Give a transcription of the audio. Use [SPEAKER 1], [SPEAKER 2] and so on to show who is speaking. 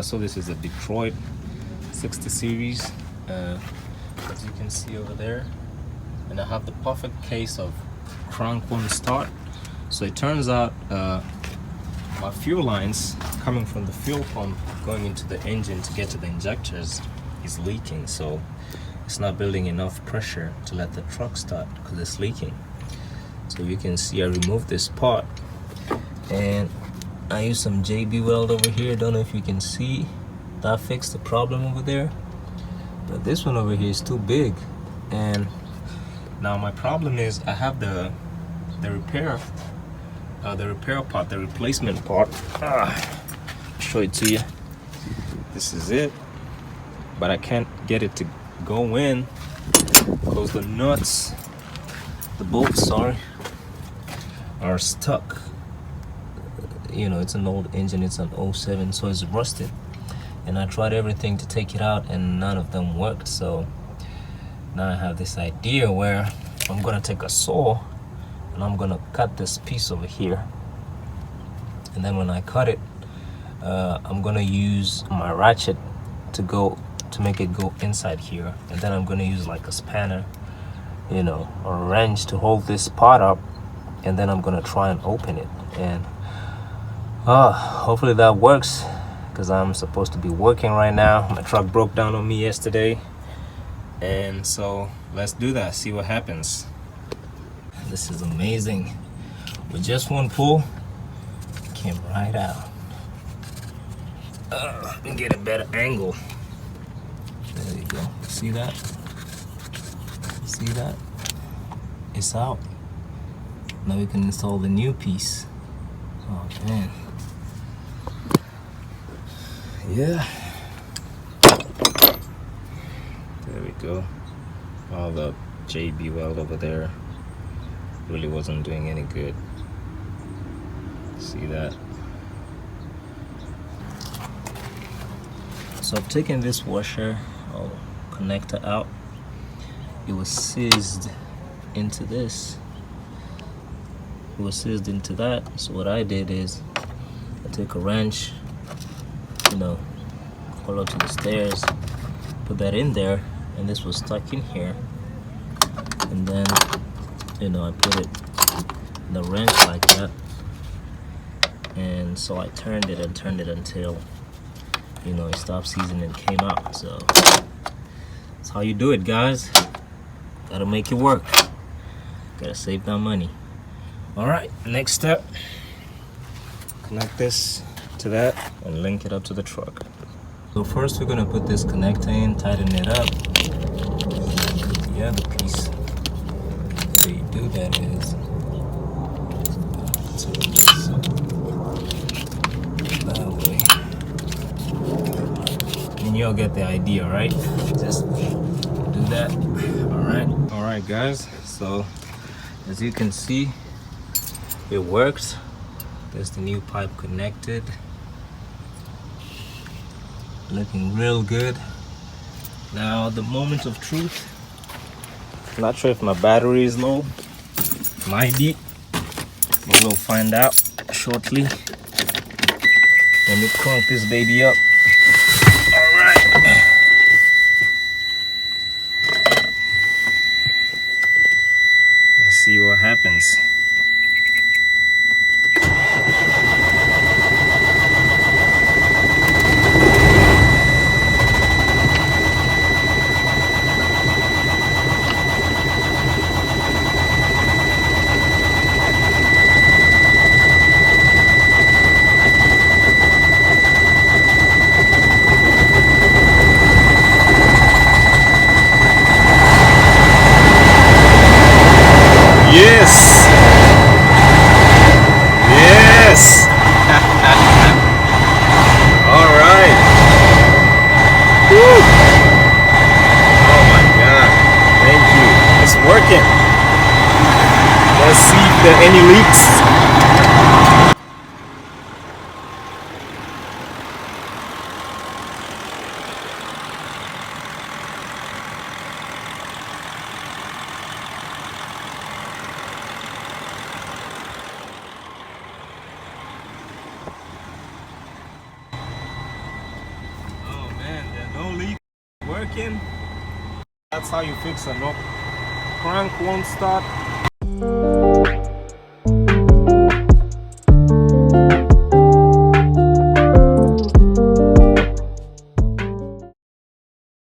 [SPEAKER 1] So this is a Detroit 60 series, as you can see over there, and I have the perfect case of crank won't start. So it turns out my fuel lines coming from the fuel pump going into the engine to get to the injectors is leaking, so it's not building enough pressure to let the truck start because it's leaking. So you can see I removed this part and I used some JB Weld over here. Don't know if you can see that fixed the problem over there, but this one over here is too big. And now my problem is I have the repair part, the replacement part. Show it to you. This is it, but I can't get it to go in because the nuts, the bolts, sorry, are stuck. You know, it's an old engine, it's an 07, so it's rusted, and I tried everything to take it out and none of them worked. So now I have this idea where I'm gonna take a saw and I'm gonna cut this piece over here, and then when I cut it, I'm gonna use my ratchet to make it go inside here, and then I'm gonna use like a spanner, you know, or a wrench to hold this part up, and then I'm gonna try and open it. And hopefully that works, because I'm supposed to be working right now. My truck broke down on me yesterday, and so let's do that, see what happens. This is amazing. With just one pull, it came right out. And get a better angle. There you go. See that? See that? It's out. Now we can install the new piece. Oh man. Yeah. There we go. All the JB Weld over there really wasn't doing any good. See that? So I've taken this washer or connector out. It was seized into this. It was seized into that. So what I did is I took a wrench, you know, crawl up to the stairs, put that in there, and this was stuck in here. And then, you know, I put it in the wrench like that, and so I turned it and turned it until, you know, it stopped seizing and came out. So that's how you do it, guys. Gotta make it work. Gotta save that money. All right, next step, connect this to that and link it up to the truck. So first we're gonna put this connector in, tighten it up, and put the other piece. The way you do that is that way. And you'll get the idea, right? Just do that. All right, guys. So as you can see, it works. There's the new pipe connected. Looking real good. Now the moment of truth. I'm not sure if my battery is low. Might be, but we'll find out shortly. Let me crank this baby up. All right. Let's see what happens. Yes! working. That's how you fix a no crank won't start.